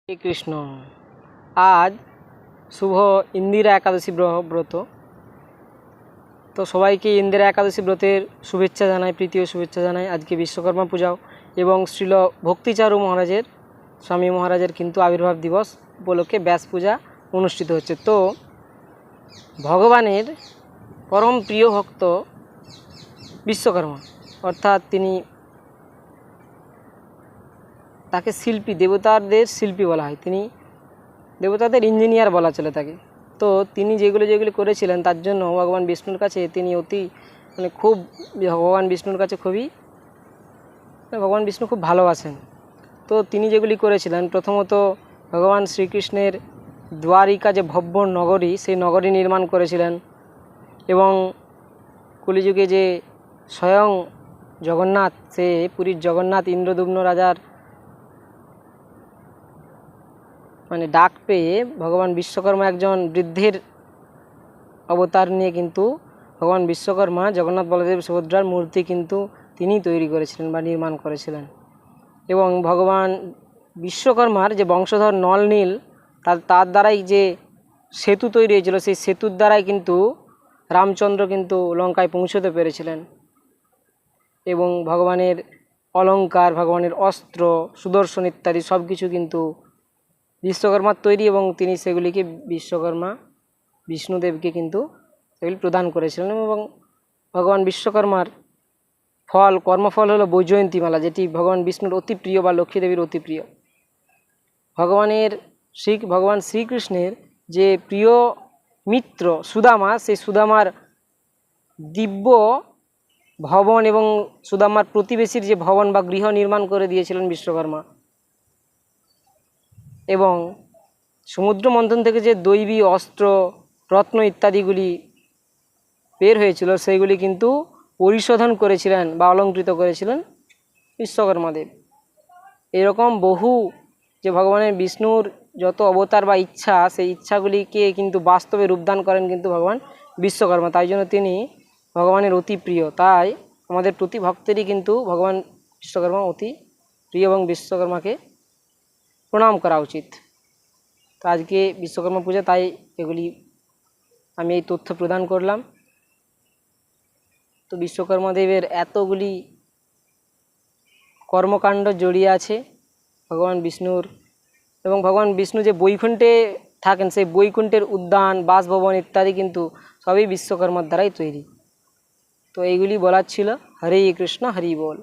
হরে কৃষ্ণ। আজ শুভ ইন্দিরা একাদশী ব্রত। তো সবাইকে ইন্দিরা একাদশী ব্রতের শুভেচ্ছা জানাই, প্রীতি ও শুভেচ্ছা জানাই। আজকে বিশ্বকর্মা পূজাও এবং শ্রীল ভক্তিচারু মহারাজের, স্বামী মহারাজের কিন্তু আবির্ভাব দিবস উপলক্ষে ব্যাস পূজা অনুষ্ঠিত হচ্ছে। তো ভগবানের পরম প্রিয় ভক্ত বিশ্বকর্মা, অর্থাৎ তাকে শিল্পী, দেবতাদের শিল্পী বলা হয়। তিনি দেবতাদের ইঞ্জিনিয়ার বলা চলে থাকে। তো তিনি যেগুলি করেছিলেন তার জন্য ভগবান বিষ্ণুর কাছে তিনি ভগবান বিষ্ণুর কাছে ভগবান বিষ্ণু খুব ভালোবাসেন। তো তিনি যেগুলি করেছিলেন, প্রথমত ভগবান শ্রীকৃষ্ণের দ্বারিকা যে ভব্য নগরী, সেই নগরী নির্মাণ করেছিলেন। এবং কলিযুগে যে স্বয়ং জগন্নাথ, সে পুরীর জগন্নাথ ইন্দ্রদুম্ন রাজার ডাক পেয়ে ভগবান বিশ্বকর্মা একজন বৃদ্ধের অবতার নিয়ে কিন্তু ভগবান বিশ্বকর্মা জগন্নাথ বলদেব সুভদ্রার মূর্তি কিন্তু তিনিই তৈরি করেছিলেন বা নির্মাণ করেছিলেন। এবং ভগবান বিশ্বকর্মার যে বংশধর নল নীল, তার দ্বারাই যে সেতু তৈরি হয়েছিল, সেই সেতুর দ্বারাই কিন্তু রামচন্দ্র কিন্তু লঙ্কায় পৌঁছতে পেরেছিলেন। এবং ভগবানের অলঙ্কার, ভগবানের অস্ত্র, সুদর্শন ইত্যাদি সব কিছু কিন্তু বিশ্বকর্মার তৈরি, এবং তিনি সেগুলিকে বিষ্ণুদেবকে কিন্তু সেগুলি প্রদান করেছিলেন। এবং ভগবান বিশ্বকর্মার কর্মফল হলো বৈজয়ন্তীমালা, যেটি ভগবান বিষ্ণুর অতি প্রিয় বা লক্ষ্মী দেবীর অতি প্রিয়। ভগবান শ্রীকৃষ্ণের যে প্রিয় মিত্র সুদামা, সেই সুদামার দিব্য ভবন এবং সুদামার প্রতিবেশীর যে ভবন বা গৃহ নির্মাণ করে দিয়েছিলেন বিশ্বকর্মা। এবং সমুদ্র মন্থন থেকে যে দৈবী অস্ত্র, রত্ন ইত্যাদিগুলি বের হয়েছিল, সেইগুলি কিন্তু পরিশোধন করেছিলেন বা অলঙ্কৃত করেছিলেন বিশ্বকর্মা দেব। এরকম বহু যে ভগবানের বিষ্ণুর যত অবতার বা ইচ্ছা, সেই ইচ্ছাগুলিকে কিন্তু বাস্তবে রূপদান করেন কিন্তু ভগবান বিশ্বকর্মা। তাই জন্য তিনি ভগবানের অতি প্রিয়। তাই আমাদের প্রতি ভক্তেরই কিন্তু ভগবান বিশ্বকর্মা অতি প্রিয় এবং বিশ্বকর্মাকে প্রণাম করা উচিত। তো আজকে বিশ্বকর্মা পূজা, তাই আমি এই তথ্য প্রদান করলাম। তো বিশ্বকর্মা দেবের এতগুলি কর্মকাণ্ড জড়িয়ে আছে ভগবান বিষ্ণুর। এবং ভগবান বিষ্ণু যে বৈকুণ্ঠে থাকেন, সেই বৈকুণ্ঠের উদ্যান, বাসভবন ইত্যাদি কিন্তু সবই বিশ্বকর্মার দ্বারাই তৈরি। তো এইগুলি বলার ছিল। হরে কৃষ্ণ, হরি বল।